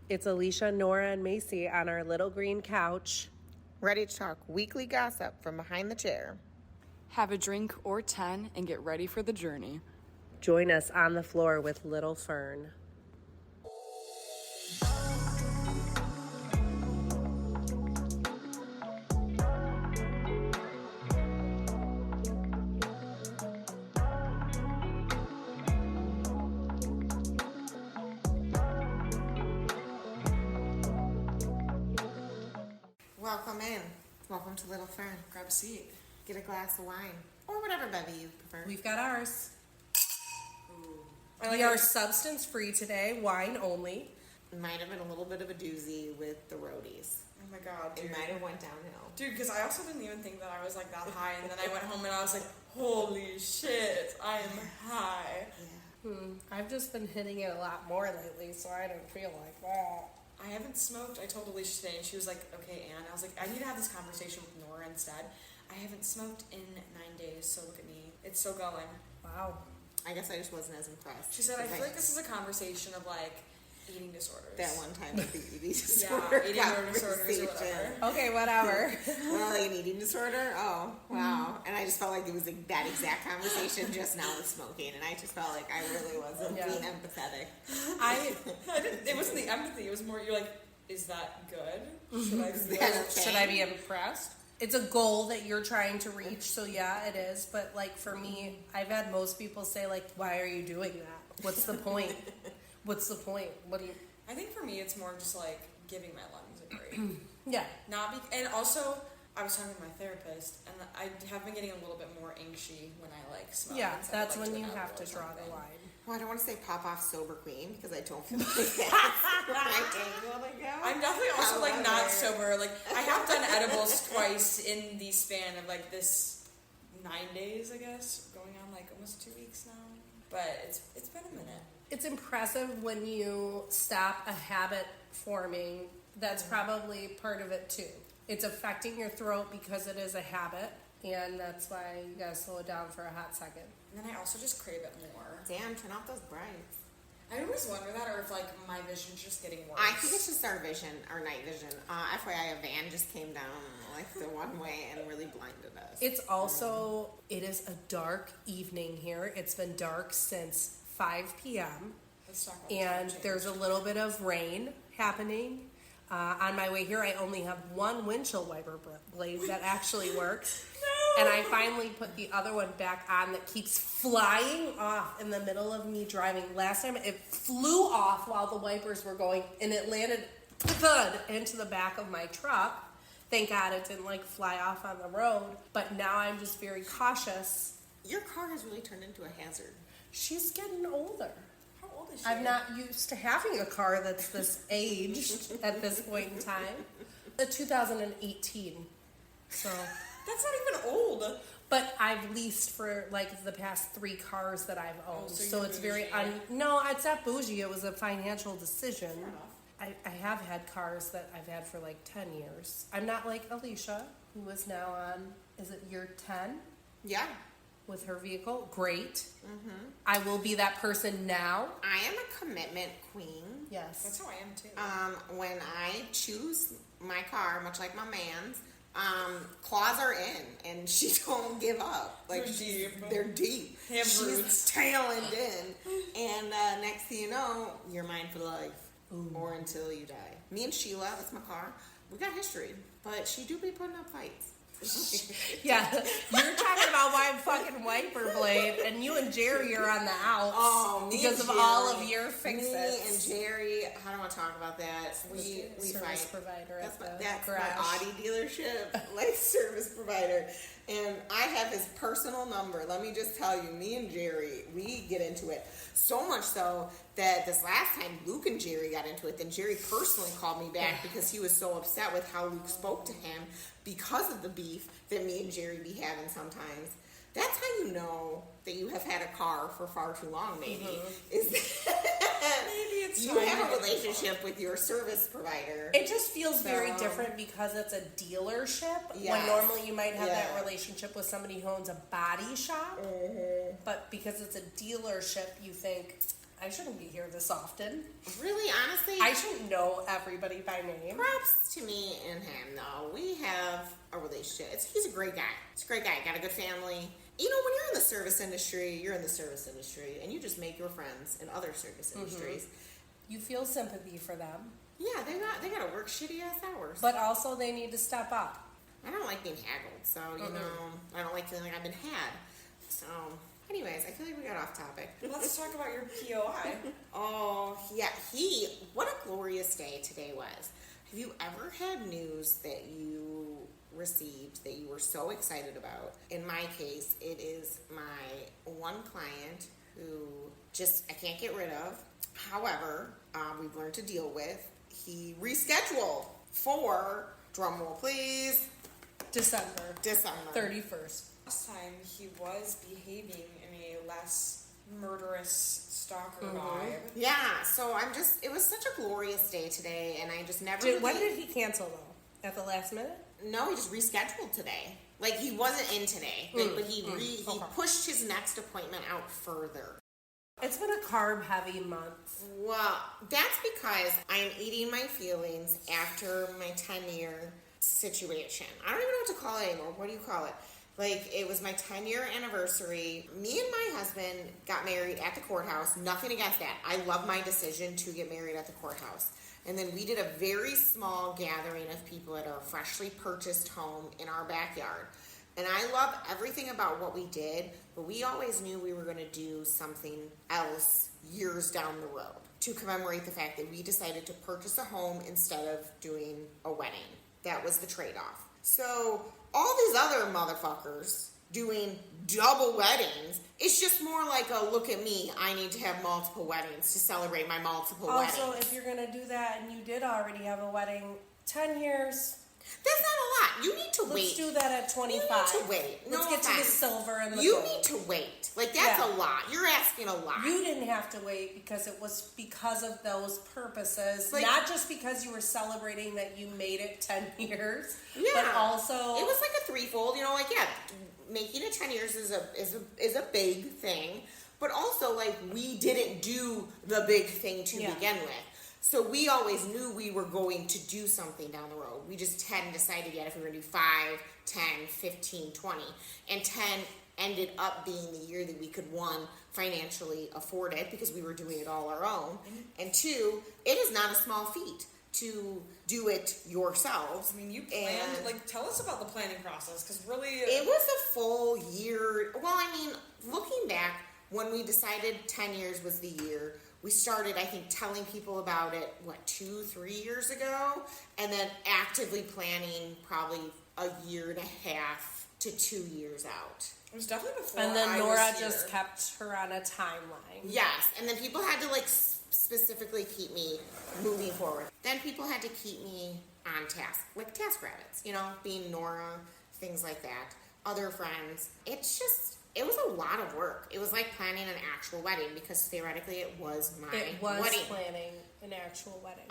It's Alysia, Nora, and Macy on our little green couch. Ready to talk weekly gossip from behind the chair. Have a drink or 10 and get ready for the journey. Join us on the floor with little Fern. Welcome in. Welcome to Little Fern. Grab a seat. Get a glass of wine or whatever bevy you prefer. We've got ours. Ooh. We are substance-free today, wine only. It might have been a little bit of a doozy with the roadies. Oh my god, dude. It might have went downhill. Dude, because I also didn't even think that I was like that high, and then I went home and I was like, holy shit, I am high. Yeah. I've just been hitting it a lot more lately, so I don't feel like that. I haven't smoked. I told Alysia today, and she was like, okay, Anne. I was like, I need to have this conversation with Nora instead. I haven't smoked in 9 days, so look at me. It's still going. Wow. I guess I just wasn't as impressed. She said, I feel like this is a conversation of like eating disorders. That one time with the eating disorder. Yeah, eating disorders or whatever. Okay, whatever. Well, like an eating disorder? Oh, wow. And I just felt like it was like that exact conversation just now with smoking. And I just felt like I really wasn't being empathetic. It wasn't the empathy. It was more, you're like, is that good? Should I be impressed? It's a goal that you're trying to reach, so yeah, it is. But like for me, I've had most people say like, why are you doing that? What's the point? What's the point? What do you... I think for me, it's more just like giving my lungs a break. Yeah. And also, I was talking to my therapist, and I have been getting a little bit more anxious when I like smoke. Yeah, instead that's of, like, when you doing have to edibles or draw the something. line. Well, I don't want to say pop off sober queen because I don't feel like that's right angle to go. I'm definitely also like not However- sober. Like I have done edibles twice in the span of like this 9 days, I guess, going on like almost 2 weeks now. But it's been a minute. It's impressive when you stop a habit forming. That's probably part of it too. It's affecting your throat because it is a habit, and that's why you gotta slow it down for a hot second. And then I also just crave it more. Damn, turn off those brights. I always wonder that, or if like my vision's just getting worse. I think it's just our vision, our night vision. FYI, a van just came down like the one way and really blinded us. It's also, it is a dark evening here. It's been dark since 5 p.m. Let's talk about and change. there's a little bit of rain happening. On my way here, I only have one windshield wiper blade that actually works. No! And I finally put the other one back on that keeps flying off in the middle of me driving. Last time it flew off while the wipers were going, and it landed thud into the back of my truck. Thank God it didn't like fly off on the road. But now I'm just very cautious. Your car has really turned into a hazard. She's getting older. How old is she? I'm not used to having a car that's this aged at this point in time. The 2018. So, That's not even old. but I've leased for like the past 3 cars that I've owned. so So you're it's very bougie. no, it's not bougie. It was a financial decision. Fair enough. I have had cars that I've had for like 10 years. I'm not like Alysia, who is now on, is it year 10? Yeah. With her vehicle. Great. I will be that person now. I am a commitment queen. Yes. That's how I am too. When I choose my car, much like my man's, claws are in, and she don't give up. Like They're deep. They're deep. They have She's roots. tailing in, and next thing you know, you're mine for life, or until you die. Me and Sheila, that's my car. We got history, but she do be putting up fights. Yeah, you're talking about my fucking wiper blade, and you and Jerry are on the outs because of all of your fixes. Me and Jerry, I don't want to talk about that. We Service fight. provider That's at my, the that's garage. my Audi dealership, like service provider, and I have his personal number. Let me just tell you, me and Jerry, we get into it so much so that this last time Luke and Jerry got into it, then Jerry personally called me back because he was so upset with how Luke spoke to him because of the beef that me and Jerry be having sometimes. That's how you know that you have had a car for far too long, maybe. Is that Maybe it's you time have to a relationship with your service provider. It just feels very So- different because it's a dealership. When Yes. normally you might have that Yeah. relationship with somebody who owns a body shop. But because it's a dealership, you think, I shouldn't be here this often. Really, honestly, I shouldn't know everybody by name. props to me and him, though. We have a relationship. He's a great guy. He's a great guy. Got a good family. You know, when you're in the service industry, you're in the service industry, and you just make your friends in other service industries. You feel sympathy for them. Yeah, they gotta work shitty ass hours. But also they need to step up. I don't like being haggled, so you know, I don't like feeling like I've been had. So, anyways, I feel like we got off topic. Let's talk about your POI. Oh, yeah, what a glorious day today was. Have you ever had news that you received that you were so excited about? In my case, it is my one client who I can't get rid of. However, we've learned to deal with. He rescheduled for, drumroll please, December 31st. Last time he was behaving in a less murderous stalker vibe. Yeah, so it was such a glorious day today, and I just never When did he cancel, though? At the last minute? No, he just rescheduled today. Like, he wasn't in today, but he pushed his next appointment out further. It's been a carb-heavy month. Well, that's because I'm eating my feelings after my 10-year situation. I don't even know what to call it anymore. What do you call it? Like, it was my 10-year anniversary. Me and my husband got married at the courthouse. Nothing against that. I love my decision to get married at the courthouse. And then we did a very small gathering of people at our freshly purchased home in our backyard. And I love everything about what we did, but we always knew we were going to do something else years down the road to commemorate the fact that we decided to purchase a home instead of doing a wedding. That was the trade-off. So all these other motherfuckers doing double weddings, it's just more like a look at me, I need to have multiple weddings to celebrate my multiple weddings. Also, if you're going to do that and you did already have a wedding, 10 years... That's not a lot. You need to wait. Let's do that at 25. You need to wait. Let's get to the silver and the You gold. need to wait. Like, that's a lot. You're asking a lot. You didn't have to wait because it was because of those purposes. Like, not just because you were celebrating that you made it 10 years, yeah. but also... It was like a threefold. You know, like, yeah, making it 10 years is a big thing. But also, like, we didn't do the big thing to begin with. So we always knew we were going to do something down the road. We just hadn't decided yet if we were going to do 5, 10, 15, 20. And 10 ended up being the year that we could, one, financially afford it because we were doing it all our own. And two, it is not a small feat to do it yourselves. I mean, you planned, tell us about the planning process, because really... It was a full year. Well, I mean, looking back, when we decided 10 years was the year... We started, I think, telling people about it, 2-3 years ago? And then actively planning probably a year and a half to 2 years out. It was definitely before And then I Nora was just here. kept her on a timeline. Yes, and then people had to, specifically keep me moving forward. Then people had to keep me on task, like task rabbits, being Nora, things like that. Other friends. It was a lot of work. It was like planning an actual wedding because theoretically it was my wedding. Planning an actual wedding.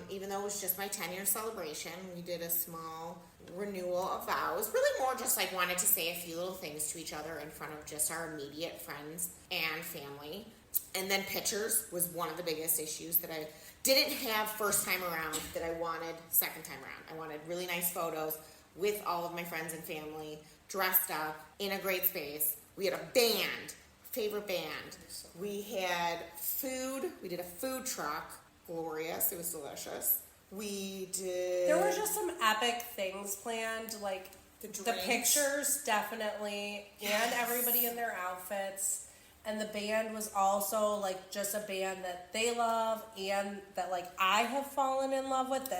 Even though it was just my 10-year celebration, we did a small renewal of vows. Really more just wanted to say a few little things to each other in front of just our immediate friends and family. And then pictures was one of the biggest issues that I didn't have first time around that I wanted second time around. I wanted really nice photos with all of my friends and family dressed up in a great space. We had a band, favorite band. We had food. We did a food truck. Glorious. It was delicious. We did... There were just some epic things planned, like the pictures, definitely, and everybody in their outfits. And the band was also, just a band that they love and that, I have fallen in love with.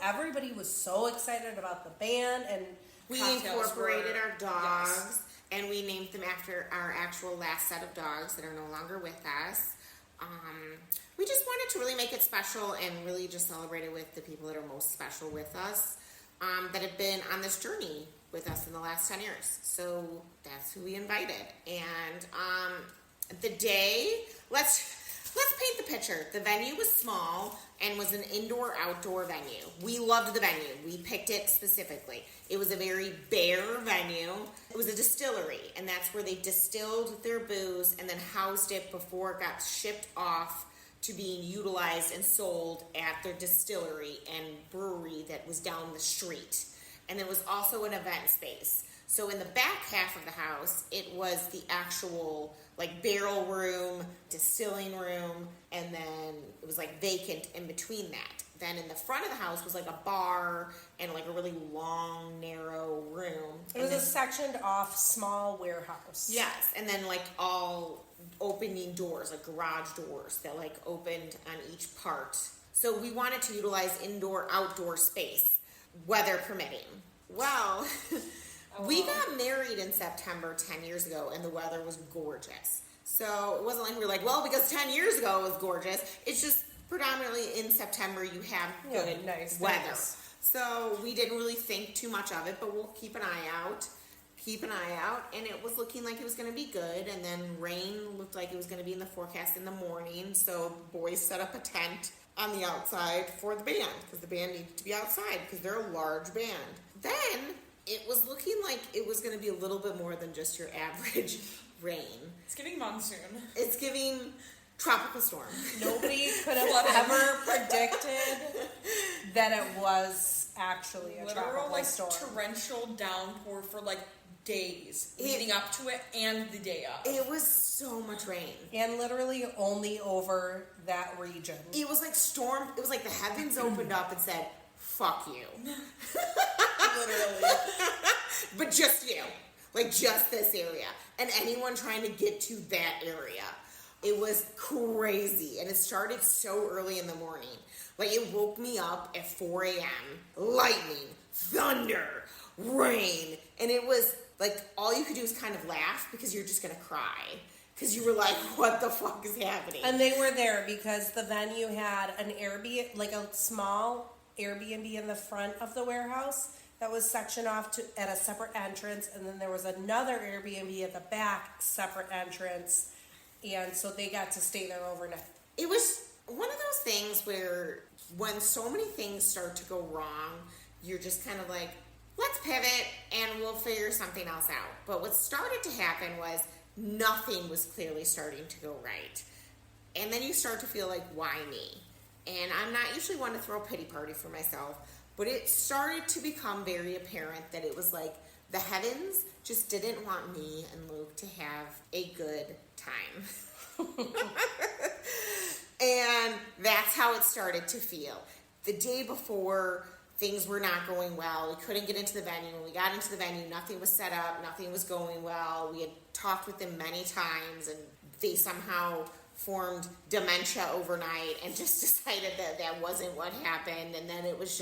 Everybody was so excited about the band. And we incorporated our dogs. Yes. And we named them after our actual last set of dogs that are no longer with us. We just wanted to really make it special and really just celebrate it with the people that are most special with us, that have been on this journey with us in the last 10 years. So that's who we invited. And the day, let's paint the picture. The venue was small and was an indoor-outdoor venue. We loved the venue. We picked it specifically. It was a very bare venue. It was a distillery, and that's where they distilled their booze and then housed it before it got shipped off to being utilized and sold at their distillery and brewery that was down the street. And there was also an event space. So in the back half of the house, it was the actual like barrel room, distilling room, and then it was like vacant in between that. Then in the front of the house was like a bar and like a really long, narrow room. It was a sectioned off small warehouse. Yes, and then like all opening doors, like garage doors that like opened on each part. So we wanted to utilize indoor-outdoor space, weather permitting. Well, we got married in September 10 years ago, and the weather was gorgeous. So it wasn't like we were like, well, because 10 years ago it was gorgeous. It's just predominantly in September you have good nice weather. Nice. So we didn't really think too much of it, but we'll keep an eye out. And it was looking like it was going to be good, and then rain looked like it was going to be in the forecast in the morning, so boys set up a tent on the outside for the band, because the band needed to be outside, because they're a large band. Then, it was looking like it was going to be a little bit more than just your average rain. It's giving monsoon. It's giving tropical storm. Nobody could have ever predicted that it was actually a Literal, tropical like, storm. torrential downpour for, like, days leading up to it and the day of. It was so much rain. And literally only over that region. It was like storm. It was like the heavens opened up and said, fuck you. Literally. But just you. Like just this area. And anyone trying to get to that area. It was crazy. And it started so early in the morning. Like it woke me up at 4 a.m. Lightning, thunder, rain. And it was like all you could do was kind of laugh because you're just going to cry. Because you were like, what the fuck is happening? And they were there because the venue had an Airbnb, like a small Airbnb in the front of the warehouse that was sectioned off at a separate entrance. And then there was another Airbnb at the back, separate entrance. And so they got to stay there overnight. It was one of those things where when so many things start to go wrong, you're just kind of like, let's pivot and we'll figure something else out. But what started to happen was nothing was clearly starting to go right. And then you start to feel like, why me? And I'm not usually one to throw a pity party for myself, but it started to become very apparent that it was like the heavens just didn't want me and Luke to have a good time. And that's how it started to feel. The day before, things were not going well. We couldn't get into the venue. When we got into the venue, nothing was set up. Nothing was going well. We had talked with them many times, and they somehow formed dementia overnight and just decided that that wasn't what happened. And then it was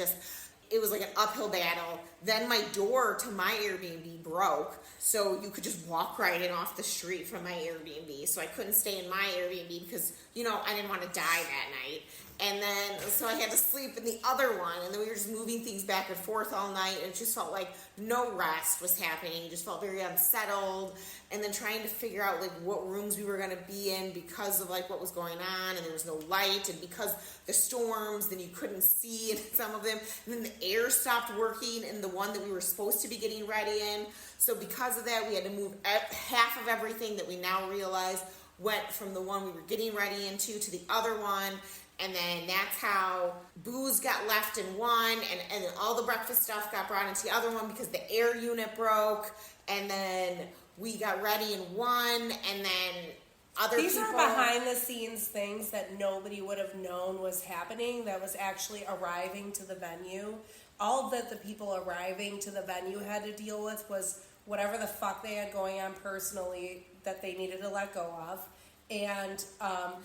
like an uphill battle. Then my door to my Airbnb broke, so you could just walk right in off the street from my Airbnb. So I couldn't stay in my Airbnb because, I didn't want to die that night. And then, so I had to sleep in the other one, and then we were just moving things back and forth all night, and it just felt like no rest was happening. You just felt very unsettled, and then trying to figure out, like, what rooms we were going to be in because of, like, what was going on, and there was no light, and because the storms, then you couldn't see in some of them, and then the air stopped working in the one that we were supposed to be getting ready in. So because of that, we had to move half of everything that we now realize went from the one we were getting ready into to the other one. And then that's how booze got left in one, and all the breakfast stuff got brought into the other one because the air unit broke, and then we got ready in one, and then other These people... are behind the scenes things that nobody would have known was happening that was actually arriving to the venue. All that the people arriving to the venue had to deal with was whatever the fuck they had going on personally that they needed to let go of. And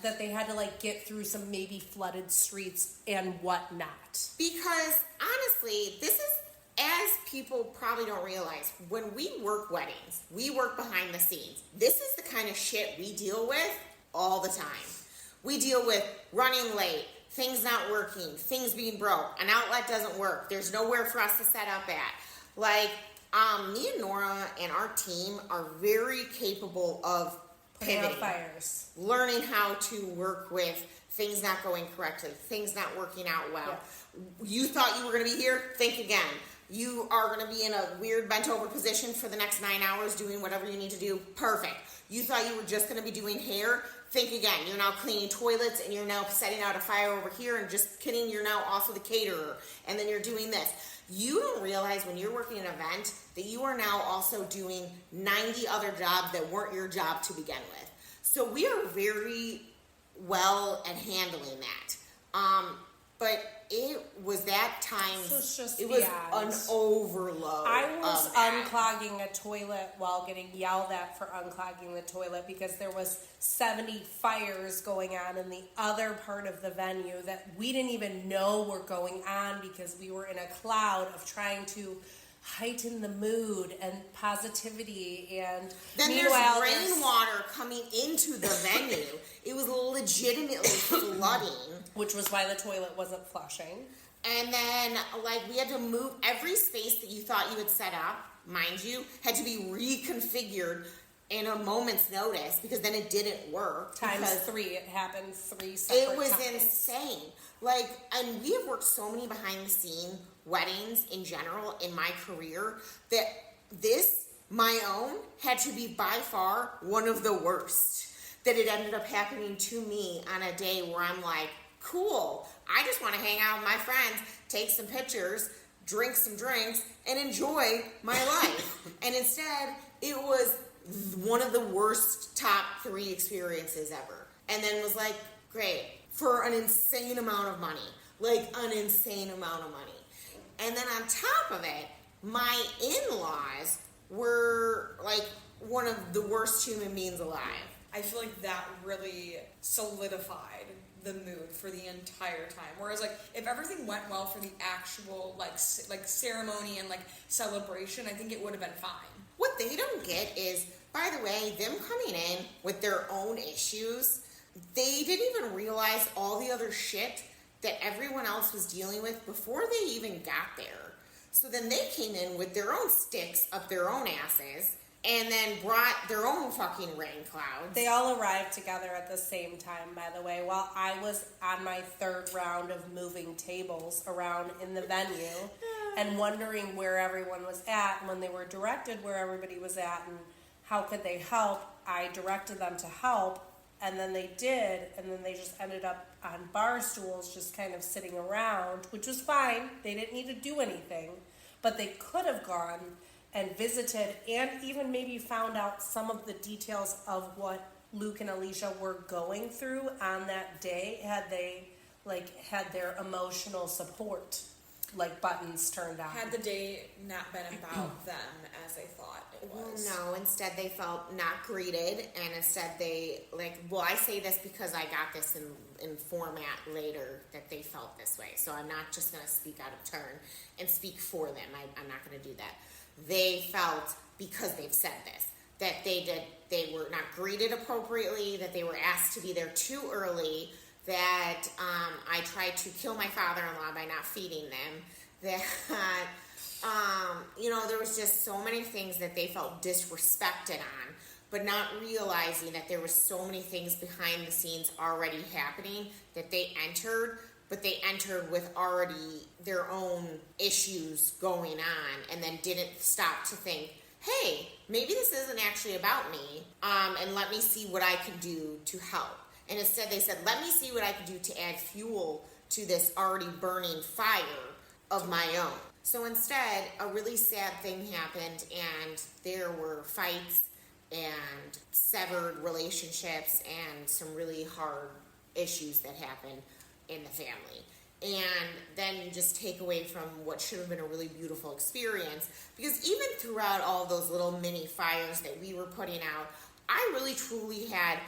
that they had to get through some maybe flooded streets and whatnot. Because honestly, this is, as people probably don't realize, when we work weddings, we work behind the scenes. This is the kind of shit we deal with all the time. We deal with running late, things not working, things being broke, an outlet doesn't work, there's nowhere for us to set up at. Me and Nora and our team are very capable of pivoting, fires. learning how to work with things not going correctly, things not working out well. Yeah. You thought you were going to be here? Think again. You are going to be in a weird bent over position for the next 9 hours doing whatever you need to do. Perfect. You thought you were just going to be doing hair? Think again. You're now cleaning toilets and you're now setting out a fire over here, and just kidding, you're now also the caterer, and then you're doing this. You don't realize when you're working an event that you are now also doing 90 other jobs that weren't your job to begin with. So we are very well at handling that. But it was that time, it was an overload. I was unclogging a toilet while getting yelled at for unclogging the toilet because there was 70 fires going on in the other part of the venue that we didn't even know were going on because we were in a cloud of trying to heighten the mood and positivity, and then there's rainwater coming into the venue. It was legitimately flooding, which was why the toilet wasn't flushing. And then like we had to move every space that you thought you had set up, mind you, had to be reconfigured in a moment's notice because then it didn't work. Times 3, it happened 3 separate times. It was insane. Like, and we have worked so many behind the scene weddings in general in my career that this, my own, had to be by far one of the worst. That it ended up happening to me on a day where I'm like, cool, I just want to hang out with my friends, take some pictures, drink some drinks, and enjoy my life. And instead, it was one of the worst top 3 experiences ever. And then was like, great, for an insane amount of money. Like, an insane amount of money. And then on top of it, my in-laws were like one of the worst human beings alive. I feel like that really solidified the mood for the entire time. Whereas, like, if everything went well for the actual like ceremony and like celebration, I think it would have been fine. What they don't get is, by the way, them coming in with their own issues, they didn't even realize all the other shit that everyone else was dealing with before they even got there. So then they came in with their own sticks up their own asses and then brought their own fucking rain clouds. They all arrived together at the same time, by the way, while I was on my 3rd round of moving tables around in the venue and wondering where everyone was at. When they were directed where everybody was at and how could they help, I directed them to help. And then they did, and then they just ended up on bar stools just kind of sitting around, which was fine. They didn't need to do anything. But they could have gone and visited and even maybe found out some of the details of what Luke and Alysia were going through on that day had they had their emotional support buttons turned on. Had the day not been about them as they thought it was. No, instead they felt not greeted, and instead they, I say this because I got this in format later, that they felt this way. So I'm not just going to speak out of turn and speak for them. I'm not going to do that. They felt, because they've said this, that they were not greeted appropriately, that they were asked to be there too early, that I tried to kill my father-in-law by not feeding them, that, there was just so many things that they felt disrespected on, but not realizing that there was so many things behind the scenes already happening that they entered, but they entered with already their own issues going on, and then didn't stop to think, hey, maybe this isn't actually about me, and let me see what I can do to help. And instead they said, let me see what I can do to add fuel to this already burning fire of my own. So instead, a really sad thing happened, and there were fights and severed relationships and some really hard issues that happened in the family. And then you just take away from what should have been a really beautiful experience, because even throughout all those little mini fires that we were putting out, I really truly had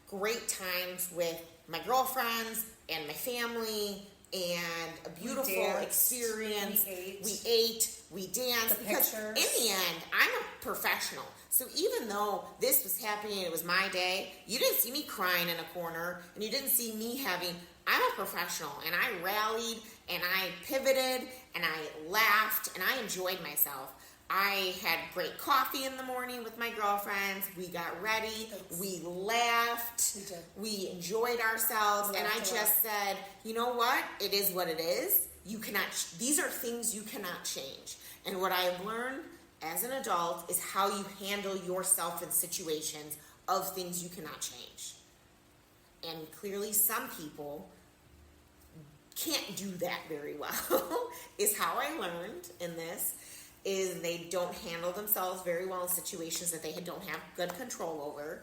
great times with my girlfriends and my family, and a beautiful experience. We ate, we danced, because in the end, I'm a professional. So even though this was happening and it was my day, you didn't see me crying in a corner, and you didn't see me I'm a professional, and I rallied, and I pivoted, and I laughed, and I enjoyed myself. I had great coffee in the morning with my girlfriends. We got ready. We laughed. We enjoyed ourselves. And I just said, you know what? It is what it is. You cannot, these are things you cannot change. And what I have learned as an adult is how you handle yourself in situations of things you cannot change. And clearly some people can't do that very well, is how I learned in this. Is they don't handle themselves very well in situations that they don't have good control over,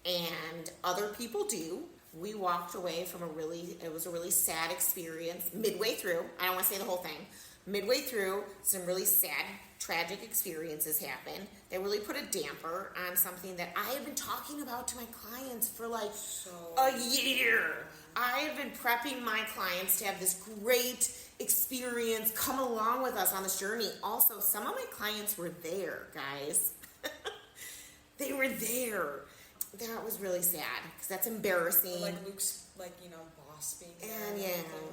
and other people do. We walked away from it was a really sad experience midway through. I don't want to say the whole thing. Midway through, some really sad, tragic experiences happened that really put a damper on something that I have been talking about to my clients for like a year. I have been prepping my clients to have this great experience, come along with us on this journey. Also, some of my clients were there, guys. They were there. That was really sad because that's embarrassing. Or like Luke's, boss being there. And yeah,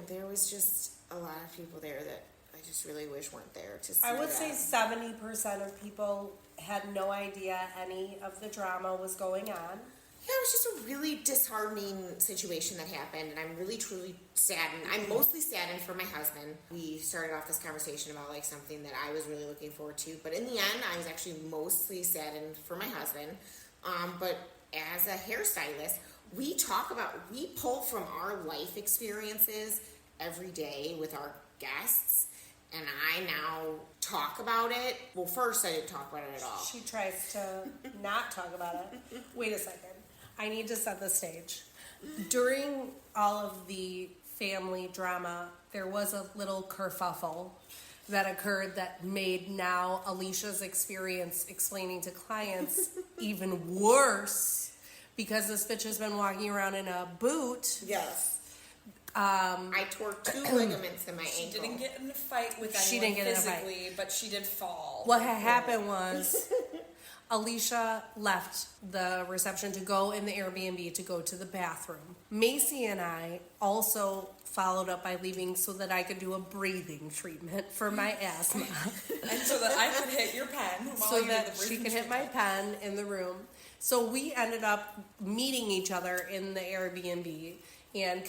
there was just a lot of people there that I just really wish weren't there to see. I would that. say 70% of people had no idea any of the drama was going on. Yeah, it was just a really disheartening situation that happened, and I'm really, truly saddened. I'm mostly saddened for my husband. We started off this conversation about like something that I was really looking forward to, but in the end, I was actually mostly saddened for my husband. But as a hairstylist, we pull from our life experiences every day with our guests, and I now talk about it. Well, first I didn't talk about it at all. She tries to not talk about it. Wait a second. I need to set the stage. During all of the family drama, there was a little kerfuffle that occurred that made now Alicia's experience explaining to clients even worse because this bitch has been walking around in a boot. Yes. I tore 2 ligaments in my ankle. She didn't get in a fight with anyone She didn't get in a physically, but she did fall. What had happened was Alysia left the reception to go in the Airbnb to go to the bathroom. Macy and I also followed up by leaving so that I could do a breathing treatment for my asthma. And so that I could hit your pen while So you did that the she breathing could hit my pen in the room. So we ended up meeting each other in the Airbnb. And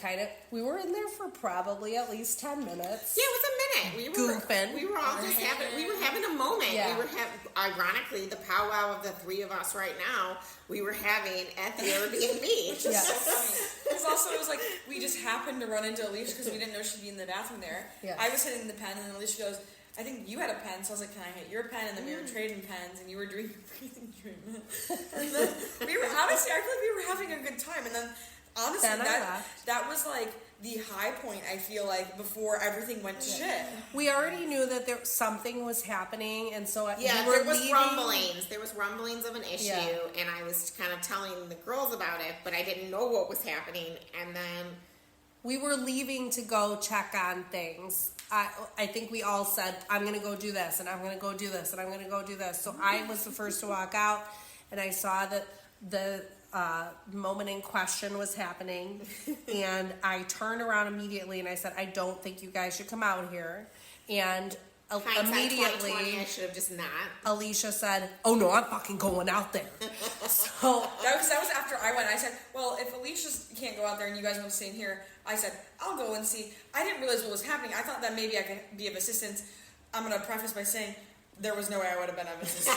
we were in there for probably at least 10 minutes. Yeah, it was a minute. We were goofing. We were all just having a moment. Yeah. We were ironically, the powwow of the 3 of us right now, we were having at the Airbnb. Which is so funny. Because also it was like, we just happened to run into Alysia because we didn't know she'd be in the bathroom there. Yes. I was hitting the pen and then Alysia goes, I think you had a pen, so I was like, can I hit your pen? And then we were trading pens and you were doing your breathing treatment. And then honestly, I feel like we were having a good time. And then honestly, that was like the high point, I feel like, before everything went to shit. We already knew that something was happening, and so yeah, we were there was leaving. rumblings. There was rumblings of an issue, and I was kind of telling the girls about it, but I didn't know what was happening. And then we were leaving to go check on things. I think we all said, I'm going to go do this, and I'm going to go do this, and I'm going to go do this. So I was the first to walk out, and I saw that the moment in question was happening, and I turned around immediately, and I said, I don't think you guys should come out here. And immediately, I should have just not. Alysia said, oh no, I'm fucking going out there. So that was after I went. I said, well, if Alysia can't go out there and you guys want to stay in here, I said, I'll go and see. I didn't realize what was happening. I thought that maybe I could be of assistance. I'm going to preface by saying there was no way I would have been of assistance.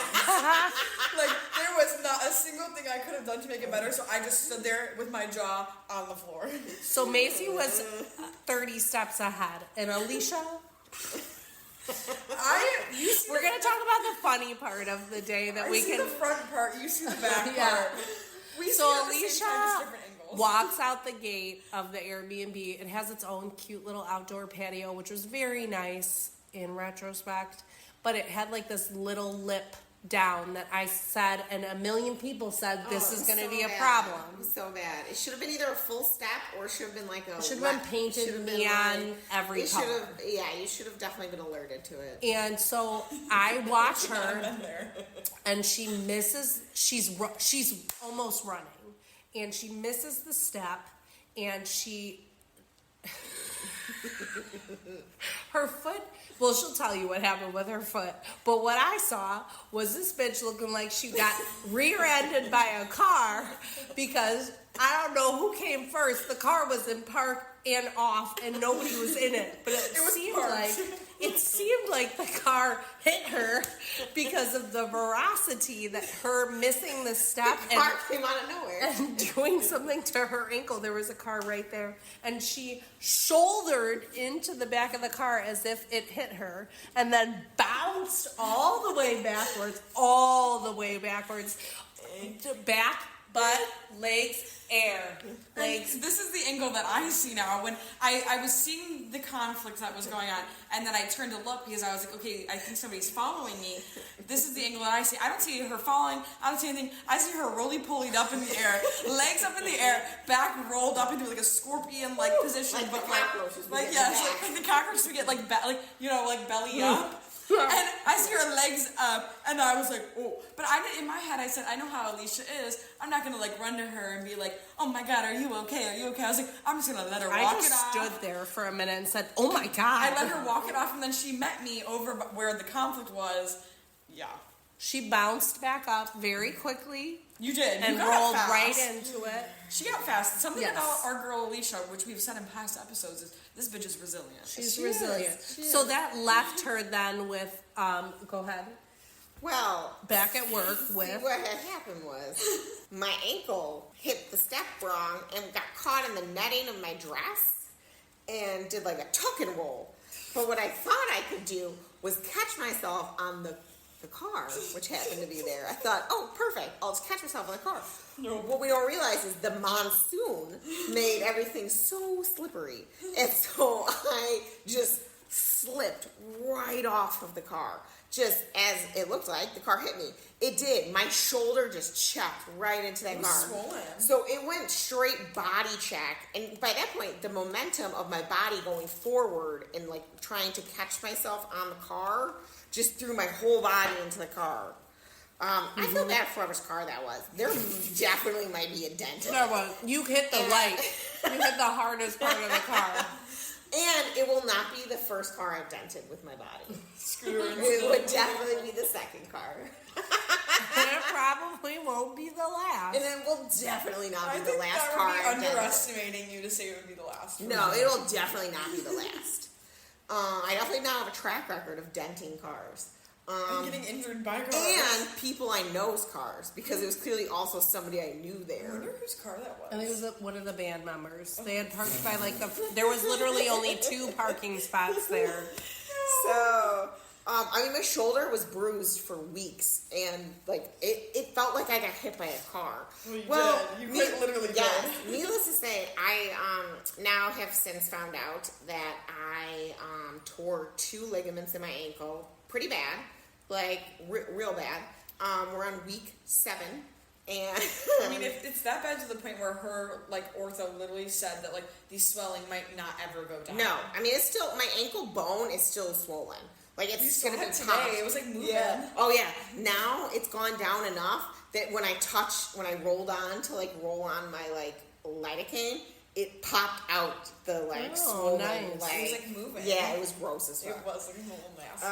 Like, there was not a single thing I could have done to make it better, so I just stood there with my jaw on the floor. So Macy was 30 steps ahead, and Alysia... We're going to talk about the funny part of the day that we can... the front part, you see the back part. So Alysia walks out the gate of the Airbnb. It has its own cute little outdoor patio, which was very nice in retrospect. But it had like this little lip down that I said, and a million people said this is going to be a problem. It was so bad. It should have been either a full step or it should have been like a... It should have been painted neon every color. You should have definitely been alerted to it. And so I watch her, and she misses. She's almost running, and she misses the step, and her foot. Well, she'll tell you what happened with her foot. But what I saw was this bitch looking like she got rear-ended by a car because I don't know who came first. The car was in park and off, and nobody was in it. But it seemed like the car hit her because of the veracity that her missing the step The car came out of nowhere and doing something to her ankle. There was a car right there, and she shouldered into the back of the car as if it hit her, and then bounced all the way backwards, back, butt, legs, air, legs. This is the angle that I see now. When I was seeing the conflict that was going on, and then I turned to look because I was like, okay, I think somebody's following me. This is the angle that I see. I don't see her falling. I don't see anything. I see her roly-polied up in the air, legs up in the air, back rolled up into like a scorpion-like position, like but the like cockroaches like the cockroaches we get like belly up. And I see her legs up, and I was like, oh. But in my head, I said, I know how Alysia is. I'm not going to, like, run to her and be like, oh, my God, are you okay? Are you okay? I was like, I'm just going to let her walk it off. I just stood there for a minute and said, oh, my God. I let her walk it off, and then she met me over where the conflict was. Yeah. She bounced back up very quickly. You did. And you got rolled fast. right into it. She got fast. Something Yes. about our girl Alysia, which we've said in past episodes, is this bitch is resilient. She's resilient. So that left her then with, go ahead. Well, Back at work with. what had happened was my ankle hit the step wrong and got caught in the netting of my dress and did like a tuck and roll. But what I thought I could do was catch myself on the car, which happened to be there. I thought, oh, perfect. I'll just catch myself on the car. No. What we don't realize is the monsoon made everything so slippery. And so I just slipped right off of the car. Just as it looked like the car hit me. It did. My shoulder just checked right into that car. Swollen. So it went straight body check. And by that point, the momentum of my body going forward and like trying to catch myself on the car just threw my whole body into the car. I feel bad for whoever's car that was. There definitely might be a dent in it. No, well, you hit the light. You hit the hardest part of the car. And it will not be the first car I've dented with my body. Screw it. It would definitely be the second car. And it probably won't be the last. And it will definitely not be I the think last that car would be I've dented. underestimating you to say it would be the last. No, it will definitely not be the last. I definitely now have a track record of denting cars. I'm getting injured by cars. And people I know's cars, because it was clearly also somebody I knew I there. wonder whose car that was. I think it was one of the band members. They had parked by there was literally only 2 parking spots there. So, I mean, my shoulder was bruised for weeks, and like it felt like I got hit by a car. Well, you did. You quite literally did. Needless to say, I now have since found out that I tore 2 ligaments in my ankle, pretty bad, like real bad. We're on week 7. And I mean, if it's that bad to the point where her like ortho literally said that like the swelling might not ever go down. no, I mean it's still, my ankle bone is still swollen. Like it's You gonna saw be it today. tough. It was like moving. Yeah. Oh yeah. Now it's gone down enough that when I rolled on to like roll on my like lidocaine, it popped out the like swollen nice. leg. It was like moving. Yeah, it was gross as fuck. It was like a little nasty.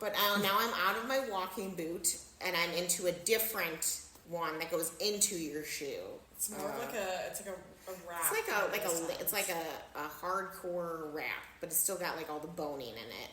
But now I'm out of my walking boot and I'm into a different one that goes into your shoe. It's more like a wrap. It's like a hardcore wrap, but it's still got like all the boning in it.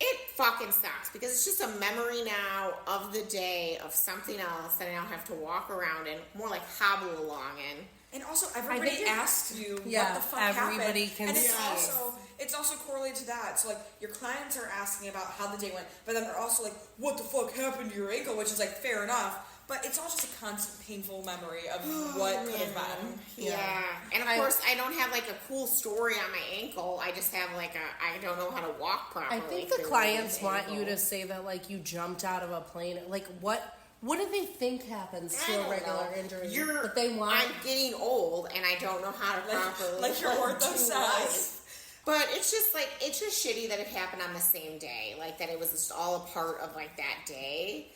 It fucking sucks because it's just a memory now of the day of something else that I now have to walk around and more like hobble along in. And also, everybody asks you what the fuck everybody happened. Can and see. it's also correlated to that. So like your clients are asking about how the day went, but then they're also like, what the fuck happened to your ankle? Which is like fair enough. But it's all just a constant painful memory of what could have been. Yeah. And of course, I don't have like a cool story on my ankle. I just have like I don't know how to walk properly. I think the clients want you to say that like you jumped out of a plane. Like what do they think happens to a regular injury? But they want. I'm getting old and I don't know how to properly. Like your ortho says. But it's just shitty that it happened on the same day. Like that it was just all a part of like that day.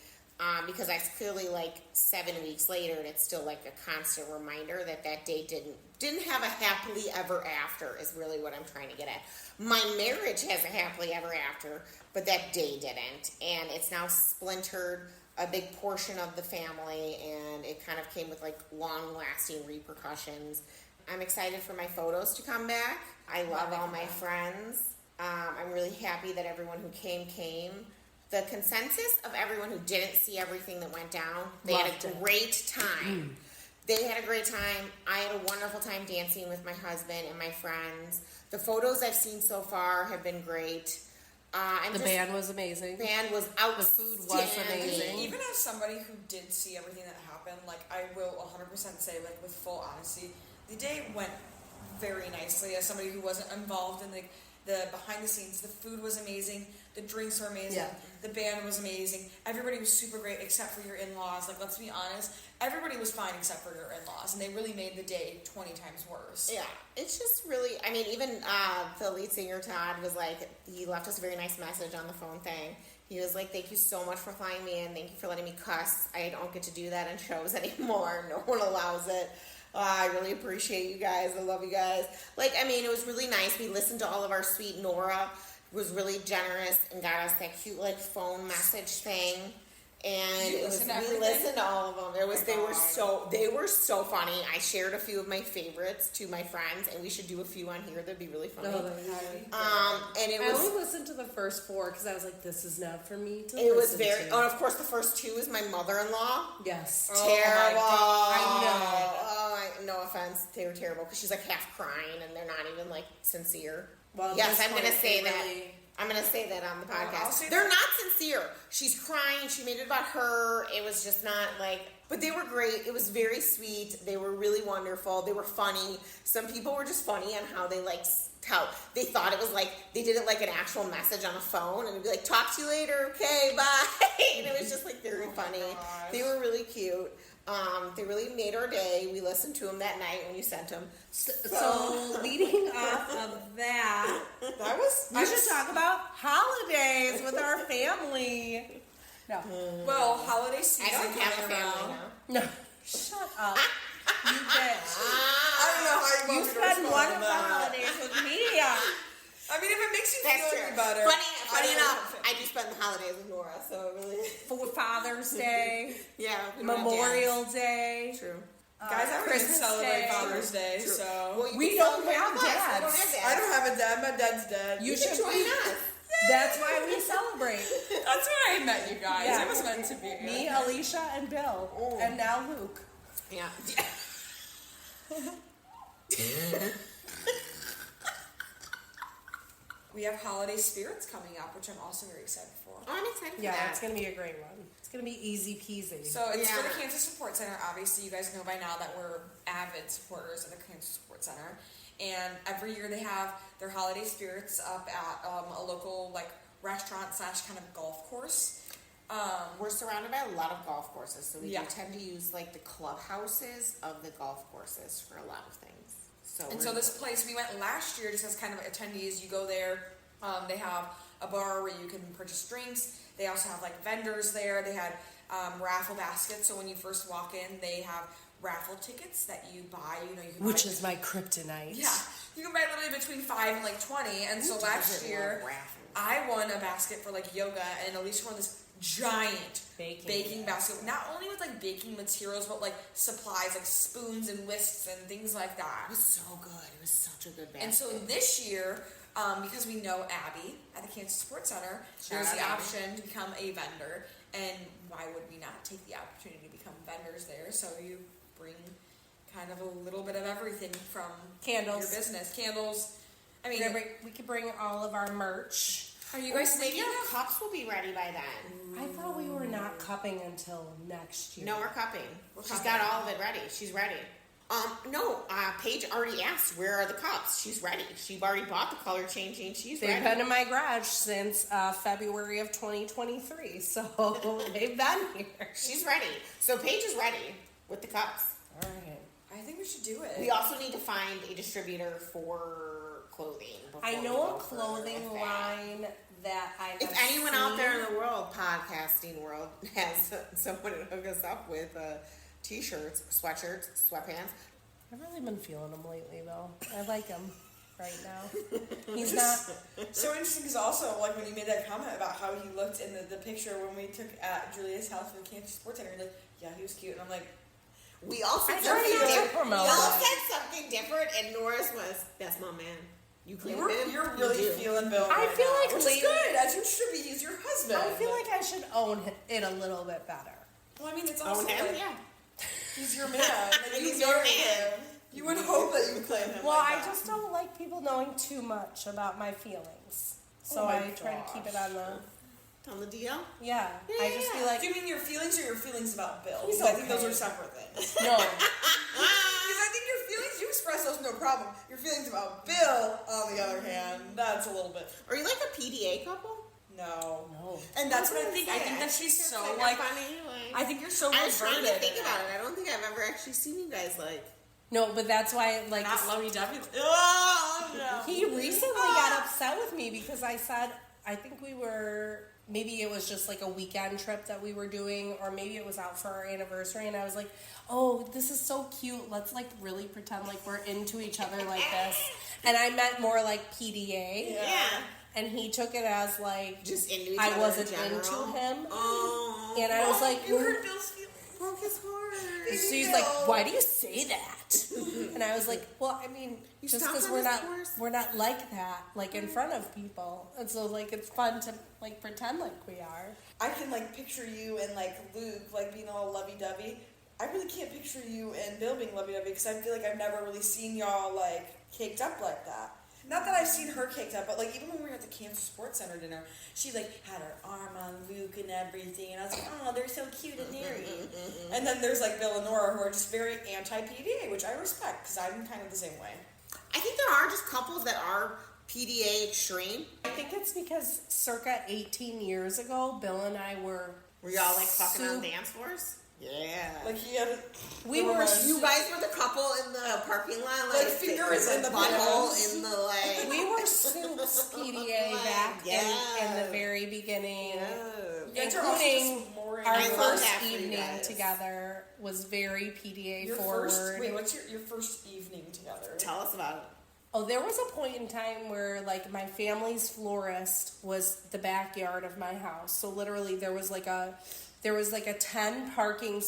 because I clearly, like, 7 weeks later, and it's still, like, a constant reminder that day didn't have a happily ever after is really what I'm trying to get at. My marriage has a happily ever after, but that day didn't, and it's now splintered a big portion of the family, and it kind of came with, like, long-lasting repercussions. I'm excited for my photos to come back. I love all my friends. I'm really happy that everyone who came. The consensus of everyone who didn't see everything that went down, they had a great time. They had a great time. I had a wonderful time dancing with my husband and my friends. The photos I've seen so far have been great. The band was amazing. Band was outstanding. The food was amazing. Even as somebody who did see everything that happened, like, I will 100% say, like, with full honesty, the day went very nicely. As somebody who wasn't involved in, like, the behind the scenes, the food was amazing, the drinks were amazing, the band was amazing, everybody was super great except for your in-laws. Like, let's be honest, everybody was fine except for your in-laws, and they really made the day 20 times worse. Yeah, it's just really, I mean, even the lead singer, Todd, was like, he left us a very nice message on the phone thing. He was like, thank you so much for flying me in, thank you for letting me cuss. I don't get to do that in shows anymore, no one allows it. I really appreciate you guys. I love you guys. Like, I mean, it was really nice. We listened to all of our sweet. Nora was really generous and got us that cute, like, phone message thing. And we listened to all of them. They were so funny. I shared a few of my favorites to my friends, and we should do a few on here. That'd be really funny. And I only listened to the first 4 because I was like, this is not for me to listen to. Oh, and of course, the first 2 is my mother-in-law. Yes. Terrible. I know. Oh, no offense. They were terrible because she's, like, half crying, and they're not even, like, sincere. Well, yes, I'm going to say that. I'm going to say that on the podcast. They're not sincere. She's crying. She made it about her. It was just not like, but they were great. It was very sweet. They were really wonderful. They were funny. Some people were just funny on how they how they thought it was like, they did it like an actual message on a phone, and it'd be like, talk to you later. Okay, bye. And it was just like very funny. Gosh. They were really cute. They really made our day. We listened to them that night when you sent them. So leading off of that, we should talk about holidays with our family. No. Well, holiday season. I don't have a family now. No. Shut up. You bitch. I don't know how you spend one of the holidays with me. I mean, if it makes you feel any better. Funny enough, I do spend the holidays with Nora, so really. For Father's Day. Yeah. Memorial Day. True. Guys, I don't even celebrate Father's Day, True. so. Well, we don't have dads. I don't have a dad. My dad's dead. You should join us. That's why we celebrate. That's why I met you guys. Yeah. It was meant to be. Me, Alysia, and Bill. Oh. And now Luke. Yeah. We have holiday spirits coming up, which I'm also very excited for. Oh, I'm excited for that. Yeah, it's going to be a great one. It's going to be easy peasy. So it's for the Cancer Support Center. Obviously, you guys know by now that we're avid supporters of the Cancer Support Center. And every year they have their holiday spirits up at a local, like, restaurant / kind of golf course. We're surrounded by a lot of golf courses, so we do tend to use, like, the clubhouses of the golf courses for a lot of things. So this place, we went last year just as kind of attendees. You go there, they have a bar where you can purchase drinks. They also have, like, vendors there. They had raffle baskets, so when you first walk in, they have raffle tickets that you buy. You can Which buy, is my kryptonite. Yeah, you can buy literally between 5 and, like, 20. And so last year, I won a basket for, like, yoga, and Alysia won this giant baking basket, not only with, like, baking materials, but, like, supplies, like spoons and whisks and things like that. It was so good. It was such a good basket. And so this year, because we know Abby at the Cancer Support Center, there's the option to become a vendor, and why would we not take the opportunity to become vendors there? So you bring kind of a little bit of everything from Candles. your business. Candles. I mean, we could bring all of our merch. Are you guys maybe our cups will be ready by then? I thought we were not cupping until next year. No, we're cupping. She's got all of it ready. She's ready. Paige already asked, where are the cups? She's ready. She already bought the color changing. She's ready. They've been in my garage since February of 2023, so they've been here. She's ready. So Paige is ready with the cups. All right. I think we should do it. We also need to find a distributor for clothing. I know a clothing line that I have If anyone out there in the world, podcasting world has someone to hook us up with t-shirts, sweatshirts, sweatpants. I've really been feeling him lately, though. I like him right now. He's not... So interesting because also, like, when you made that comment about how he looked in the picture when we took at Julia's house for the Kansas Sports Center, you're like, yeah, he was cute. And I'm like, we all said something different, and Nora's was, that's my man. You claim him? You're really feeling Bill. I feel like which is good, as you should be. He's your husband. I feel like I should own it a little bit better. Well, I mean, it's also him, like, yeah. He's your man. Like, He's your man. You would hope that you claim him. Well, like I that. just don't like people knowing too much about my feelings. So I try to keep it on the DL? Yeah. I just feel like... Do you mean your feelings or your feelings about Bill? He's I think okay. those are separate things. No. Because I think your feelings, you express those no problem. Your feelings about Bill, on the other hand, that's a little bit... Are you like a PDA couple? No. And that's what I think. I think that she's so, like funny anyway. I think you're so I was trying to reverted think in about that. it. I don't think I've ever actually seen you guys like... No, but that's why, like... Not lovey-dovey. Oh, no. He recently got upset with me because I said, I think we were... Maybe it was just like a weekend trip that we were doing, or maybe it was out for our anniversary, and I was like, oh, this is so cute. Let's like really pretend like we're into each other like this. And I meant more like PDA. Yeah. And he took it as like just into each I other wasn't in general. into him. Oh. And I was like, you hurt Bill's feelings. Broke his heart. So he's like, why do you say that? And I was like, well, I mean, just because we're not like that, like in front of people. And so like it's fun to like pretend like we are. I can like picture you and like Luke like being all lovey-dovey. I really can't picture you and Bill being lovey-dovey because I feel like I've never really seen y'all like caked up like that. Not that I've seen her caked up, but like even when we were at the Kansas Sports Center dinner, she like had her arm on Luke and everything, and I was like, oh, they're so cute and hairy. And then there's like Bill and Nora who are just very anti-PDA, which I respect because I'm kind of the same way. I think there are just couples that are PDA extreme. I think it's because circa 18 years ago, Bill and I were y'all like fucking on dance floors? Yeah. Like he had we were you guys were the couple in the parking lot, like fingers in the butthole in the like. We were Suits PDA back in the very beginning, including our first evening together was very PDA forward. Wait, what's your first evening together? Tell us about it. Oh, there was a point in time where like my family's florist was the backyard of my house. So literally there was like a 10 parking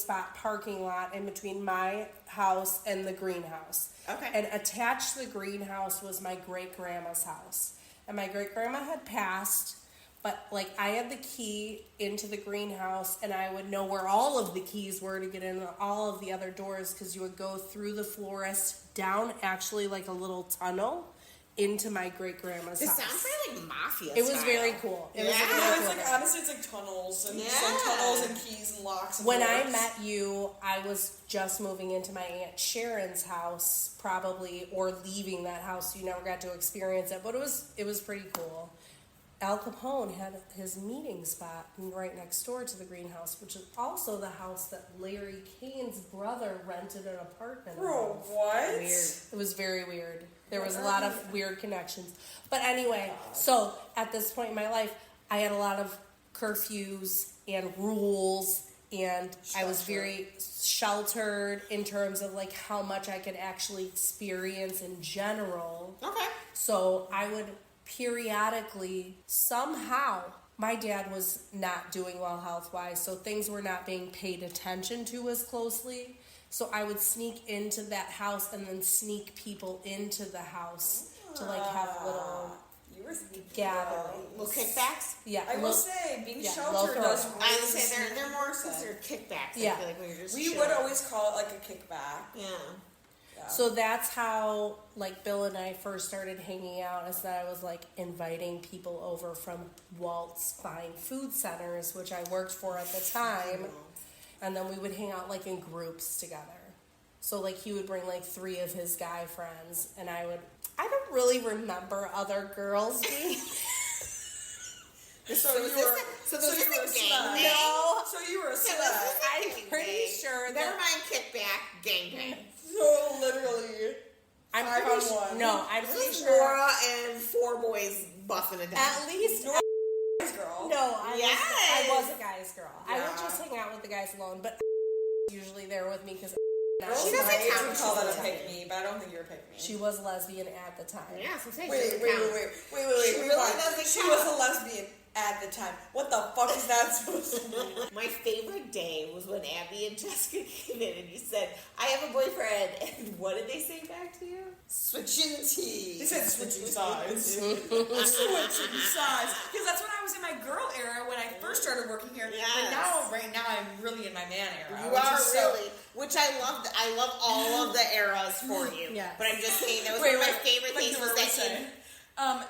lot in between my house and the greenhouse. Okay. And attached to the greenhouse was my great-grandma's house. And my great-grandma had passed, but like I had the key into the greenhouse, and I would know where all of the keys were to get in all of the other doors, because you would go through the florist down actually like a little tunnel into my great-grandma's house. It sounds like mafia It was style. very cool. It was it's like honestly, it's like tunnels and just like tunnels and keys and locks. And when doors. I met you, I was just moving into my Aunt Sharon's house, probably, or leaving that house. So you never got to experience it, but it was pretty cool. Al Capone had his meeting spot right next door to the greenhouse, which is also the house that Larry Kane's brother rented an apartment in. Bro, what? Weird. It was very weird. There was a lot of weird connections. But anyway, so at this point in my life, I had a lot of curfews and rules, and I was very sheltered in terms of like how much I could actually experience in general. Okay. So I would periodically, somehow, my dad was not doing well health-wise, so things were not being paid attention to as closely. So I would sneak into that house and then sneak people into the house to like have little gatherings. Little kickbacks? Yeah. I will say, being sheltered local. does I would really say they're more considered considered kickbacks. Yeah. I feel like when you're just We chilling. would always call it like a kickback. Yeah. So that's how like Bill and I first started hanging out, is that I was like inviting people over from Walt's Fine Food Centers, which I worked for at the time. And then we would hang out like in groups together. So like he would bring like 3 of his guy friends, and I don't really remember other girls being So you were a gang. No. So you were a So slut. I'm pretty sure Never that mind kickback, gang. So literally, I'm 5 pretty on 1. No, I'm This pretty is sure Nora and 4 boys buffing it down. at least Nora's girl. No, Yes. I was a guy's girl. I would Yeah. just hang out with the guys alone, but usually there with me because She doesn't count. would call that a pick me, but I don't think you're a pick me. she was lesbian at the time. Yeah, so say Wait. She really doesn't She count. was a lesbian at the time. What the fuck is that supposed to mean? My favorite day was when Abby and Jessica came in and you said, I have a boyfriend. And what did they say back to you? Switching teeth. They said switching sides. Switching sides. Because that's when I was in my girl era when I first started working here. Yes. But right now I'm really in my man era. You are really, which I love. I love all of the eras for you. Yes. But I'm just saying, that was one of my favorite things was that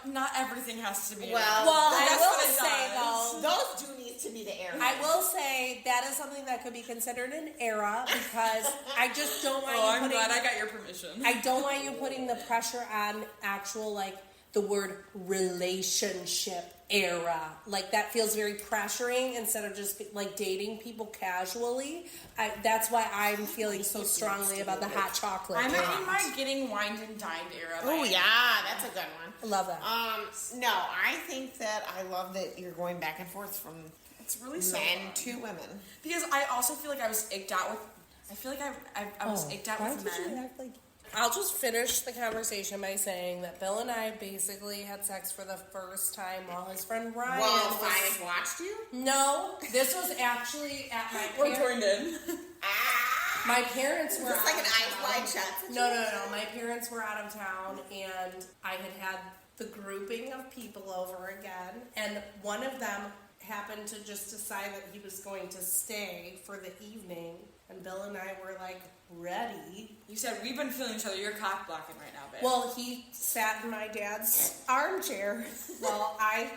not everything has to be. Well, I that's will what it say does. though, those do need to be the eras. I will say that is something that could be considered an era because I just don't want Oh, you I'm putting. glad I got your permission. I don't want you putting the pressure on actual like the word relationship era. Like that feels very pressuring instead of just like dating people casually. That's why I'm feeling so strongly about the hot chocolate. I'm era. in my getting wined and dined era. Oh yeah, that's a good one. I love that. No, I think that I love that you're going back and forth from It's really so men fun. to women. Because I also feel like I was icked out with. I feel like I was icked out why with did you men. act like? I'll just finish the conversation by saying that Bill and I basically had sex for the first time while his friend Ryan Well, was... Ryan watched you. No, this was actually at my We're parents. joined in. My parents were It's like out an of eyes town. wide shut. No. My parents were out of town, and I had the grouping of people over again, and one of them happened to just decide that he was going to stay for the evening, and Bill and I were like ready. You said we've been feeling each other. You're cock blocking right now, babe. Well, he sat in my dad's armchair while I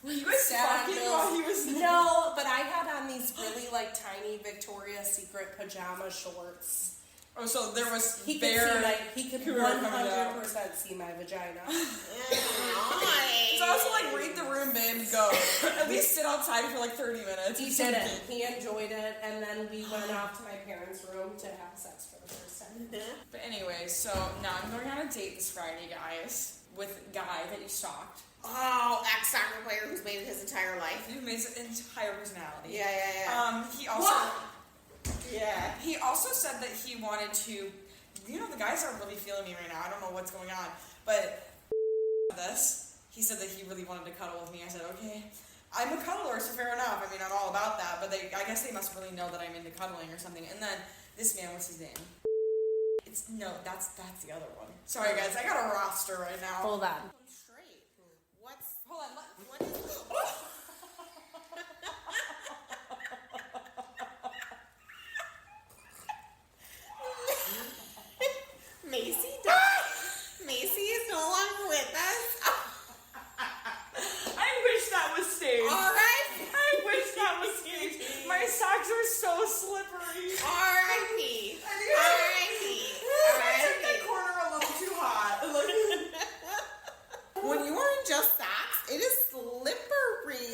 were you guys sat on fucking Bill's... while he was? No, but I had on these really like tiny Victoria's Secret pajama shorts. Oh, so there was He could bare. he could Cougar coming out. 100% see my vagina. So I was like, read the room, babe. Go. At least sit outside for like 30 minutes. He did it. He enjoyed it, and then we went off to my parents' room to have sex for the first time. But anyway, so now I'm going on a date this Friday, guys, with a guy that you stalked. Oh, ex-soccer player who's made it his entire life. Who made his entire personality. Yeah. He also. Yeah. He also said that he wanted to. You know, the guys aren't really feeling me right now. I don't know what's going on, but this. He said that he really wanted to cuddle with me. I said, okay. I'm a cuddler, so fair enough. I mean, I'm all about that, but I guess they must really know that I'm into cuddling or something. And then this man, what's his name? That's the other one. Sorry, guys, I got a roster right now. Hold on. Straight. What's... Hold on. What is... Macy died. Macy is no longer with us. I wish that was staged. R.I.P. I wish that was staged. My socks are so slippery. R.I.P. I took that corner a little too hot. When you are in just socks, it is slippery.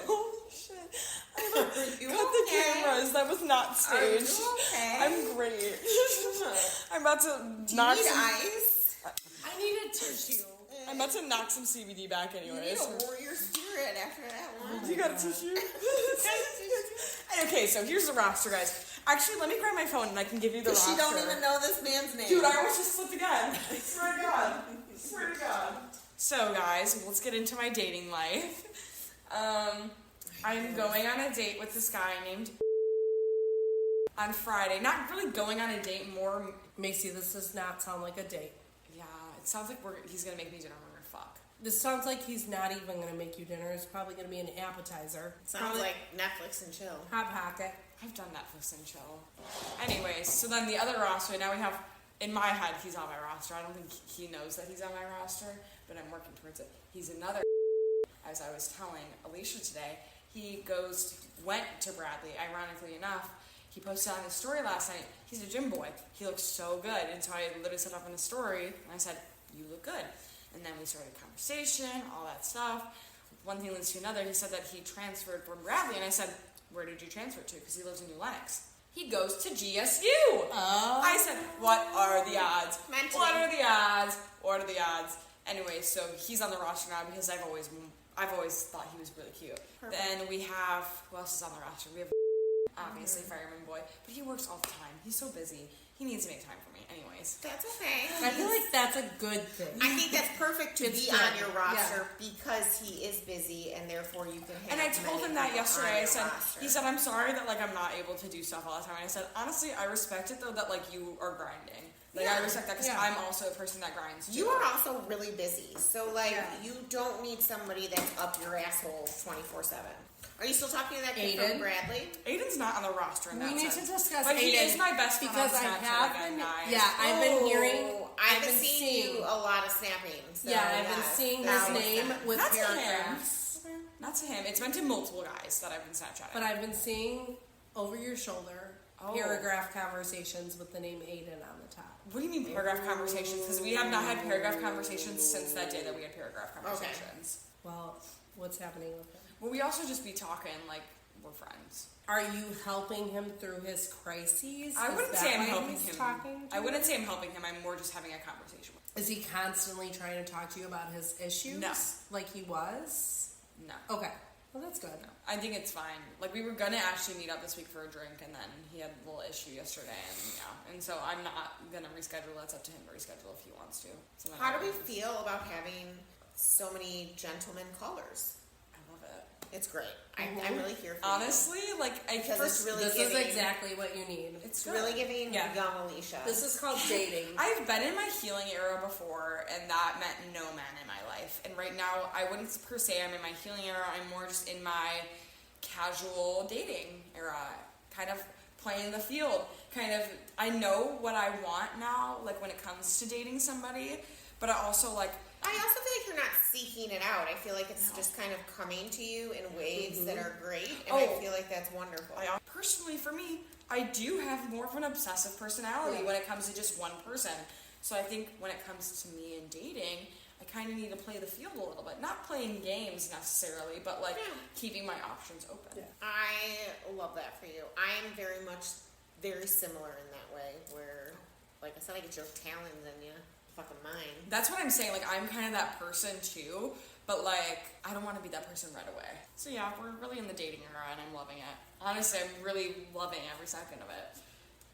Holy shit. You Cut the okay? cameras. That was not staged. Are you okay? I'm great. I'm about to Do knock you need some. ice? I need a tissue. I'm about to knock some CBD back You need anyways. a warrior spirit after that one. You got a tissue? Okay, so here's the roster, guys. Actually, let me grab my phone and I can give you the roster. She don't even know this man's name. Dude, I almost just slipped again. Swear to God. Swear to God. So, guys, let's get into my dating life. I'm going on a date with this guy named on Friday. Not really going on a date, more... Macy, this does not sound like a date. Yeah, it sounds like he's going to make me dinner. We're going to fuck. This sounds like he's not even going to make you dinner. It's probably going to be an appetizer. Sounds like Netflix and chill. Hot pocket. I've done Netflix and chill. Anyways, so then the other roster, now we have... In my head, he's on my roster. I don't think he knows that he's on my roster, but I'm working towards it. He's another... As I was telling Alysia today, he went to Bradley, ironically enough. He posted on his story last night. He's a gym boy. He looks so good. And so I literally set up in the story, and I said, you look good. And then we started a conversation, all that stuff. One thing leads to another. He said that he transferred from Bradley, and I said, where did you transfer to? Because he lives in New Lenox. He goes to GSU. Oh. I said, what are the odds? Mentally. What are the odds? What are the odds? Anyway, so he's on the roster now because I've I've always thought he was really cute. Perfect. Then we have, who else is on the roster? We have obviously Fireman Boy, but he works all the time. He's so busy. He needs to make time for me. Anyways. That's okay. I feel like that's a good thing. I think that's perfect to It's be good. on your roster because he is busy and therefore you can have And I told him that many people yesterday. on I your said, roster. he said, I'm sorry that like I'm not able to do stuff all the time. And I said, honestly, I respect it though that like you are grinding. Like I Yeah. respect that because Yeah. I'm also a person that grinds too. You are also really busy, so like Yeah. you don't need somebody that's up your asshole 24/7. Are you still talking to that kid Aiden? from Bradley? Aiden's not on the roster in We that need to sense. discuss But he Aiden is my best friend because on I Snapchat have again, been, guys. yeah, I've been hearing, I've been seeing, seeing you a lot of snapping. So yeah, I've been yes, seeing that his makes name sense. with Not to him. paragraphs, Not to him. It's meant to multiple guys that I've been Snapchatting. but I've been seeing over your shoulder Oh. paragraph conversations with the name Aiden on the top. What do you mean paragraph conversations? Because we have not had paragraph conversations since that day that we had paragraph conversations. Well, what's happening with him? Well, we also just be talking like we're friends. Are you helping him through his crises? I Is wouldn't that say I'm why helping he's him. talking to I you? wouldn't say I'm helping him. I'm more just having a conversation with Is he constantly trying to talk to you about his issues? No. Like he was? him. No. Okay. Well, that's good. No. I think it's fine. Like we were gonna actually meet up this week for a drink, and then he had a little issue yesterday, and so I'm not gonna reschedule. That's up to him to reschedule if he wants to. So then How do we I feel about having so many gentlemen callers? love it. It's great. Mhm. I'm really here for you. Honestly, like I Because first, it's really This giving, is exactly what you need. it's it's good. really giving Yeah. young Alysia. This is called dating. I've been in my healing era before, and that meant no men in my life. And right now, I wouldn't per se I'm in my healing era. I'm more just in my casual dating era, kind of playing the field. Kind of, I know what I want now, like when it comes to dating somebody, but I also like. I also feel like you're not seeking it out. I feel like it's No. just kind of coming to you in ways that are great, and Oh. I feel like that's wonderful. Personally, for me, I do have more of an obsessive personality when it comes to just one person. So I think when it comes to me and dating, I kind of need to play the field a little bit. Not playing games necessarily, but like Yeah. keeping my options open. Yeah. I love that for you. I am very similar in that way, where, like I said, I get your talons in you. Fucking mine. That's what I'm saying. Like, I'm kind of that person too, but like, I don't want to be that person right away. So yeah, we're really in the dating era, and I'm loving it. Honestly, I'm really loving every second of it.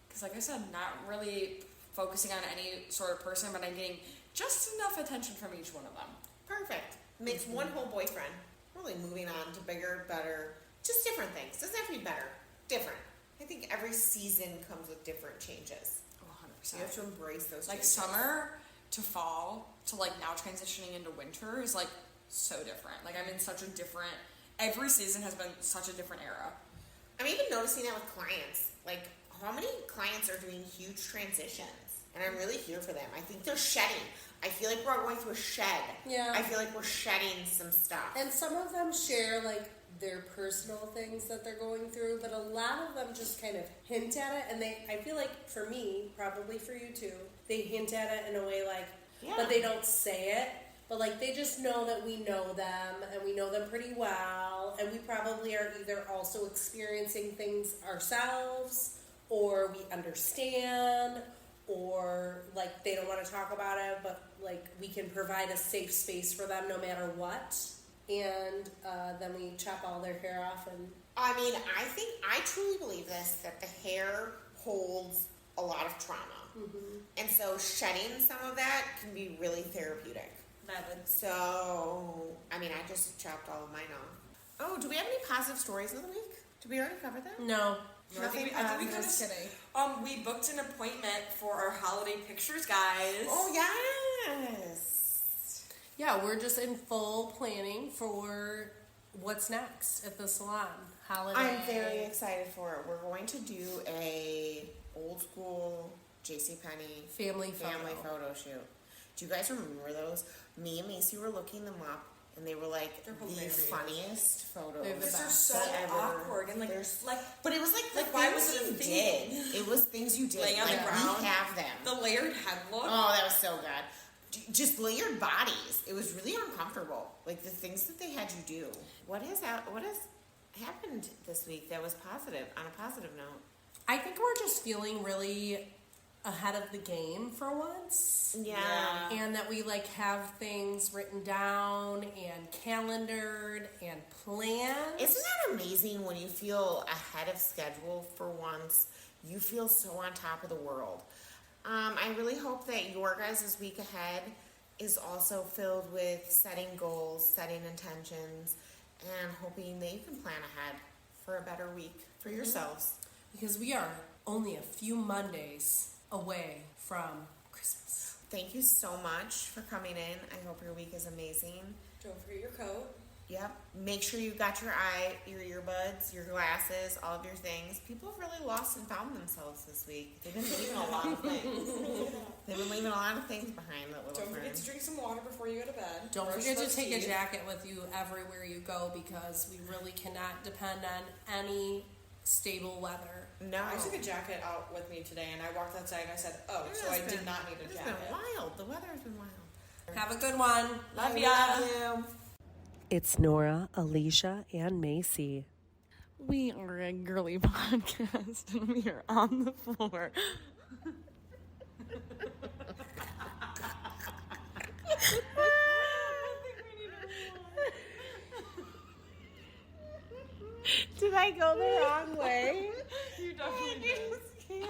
Because, like I said, not really focusing on any sort of person, but I'm getting just enough attention from each one of them. Perfect. Makes one whole boyfriend. Really moving on to bigger, better, just different things. Doesn't have to be better. Different. I think every season comes with different changes. Oh, 100%. So you have to embrace those Like changes. summer to fall to like now transitioning into winter is like so different. Like I'm in such a different. Every season has been such a different era. I'm even noticing that with clients. Like, how many clients are doing huge transitions? And I'm really here for them. I think they're shedding. I feel like we're going through a shed. Yeah. I feel like we're shedding some stuff. And some of them share like their personal things that they're going through, but a lot of them just kind of hint at it. And I feel like for me, probably for you too, they hint at it in a way like, Yeah. but they don't say it. But like they just know that we know them and we know them pretty well, and we probably are either also experiencing things ourselves, or we understand, or like they don't want to talk about it, but like we can provide a safe space for them no matter what. And then we chop all their hair off and I mean, I truly believe this, that the hair holds a lot of trauma. mm-hmm. And so shedding some of that can be really therapeutic. So, I mean, I just chopped all of mine off. Oh, do we have any positive stories of the week? Did we already cover that? no. I think we I'm kinda just kidding. We booked an appointment for our holiday pictures, guys. Oh, yes. Yeah, we're just in full planning for what's next at the salon. Holiday. I'm very excited for it. We're going to do a old school JCPenney family photo shoot. Do you guys remember those? Me and Macy were looking them up, and they were like They're the hilarious. funniest photos. They're the Because they're best. so ever. awkward and like But it was like the why things was it a you thing? did. It was things you did. Laying on the like ground. we have them. the layered head look. Oh, that was so good. Just layered bodies. It was really uncomfortable. Like the things that they had you do. What has happened this week that was positive, on a positive note? I think we're just feeling really ahead of the game for once. Yeah. And that we like have things written down and calendared and planned. Isn't that amazing when you feel ahead of schedule for once? You feel so on top of the world. I really hope that your guys' week ahead is also filled with setting goals, setting intentions, and hoping that you can plan ahead for a better week for yourselves. Because we are only a few Mondays away from Christmas. Thank you so much for coming in. I hope your week is amazing. Don't forget your coat. Yep. Make sure you got your earbuds, your glasses, all of your things. People have really lost and found themselves this week. They've been leaving a lot of things. They've been leaving a lot of things behind. That little Don't forget to drink some water before you go to bed. Don't Brush forget to those take a teeth. jacket with you everywhere you go because we really cannot depend on any stable weather. No. I took a jacket out with me today, and I walked outside and I said, "Oh, so I did not need a It's jacket." been wild. The weather has been wild. Have a good one. Love I ya. love you. It's Nora, Alysia, and Macy. We are a girly podcast and we are on the floor. Did I go the wrong way? You definitely did.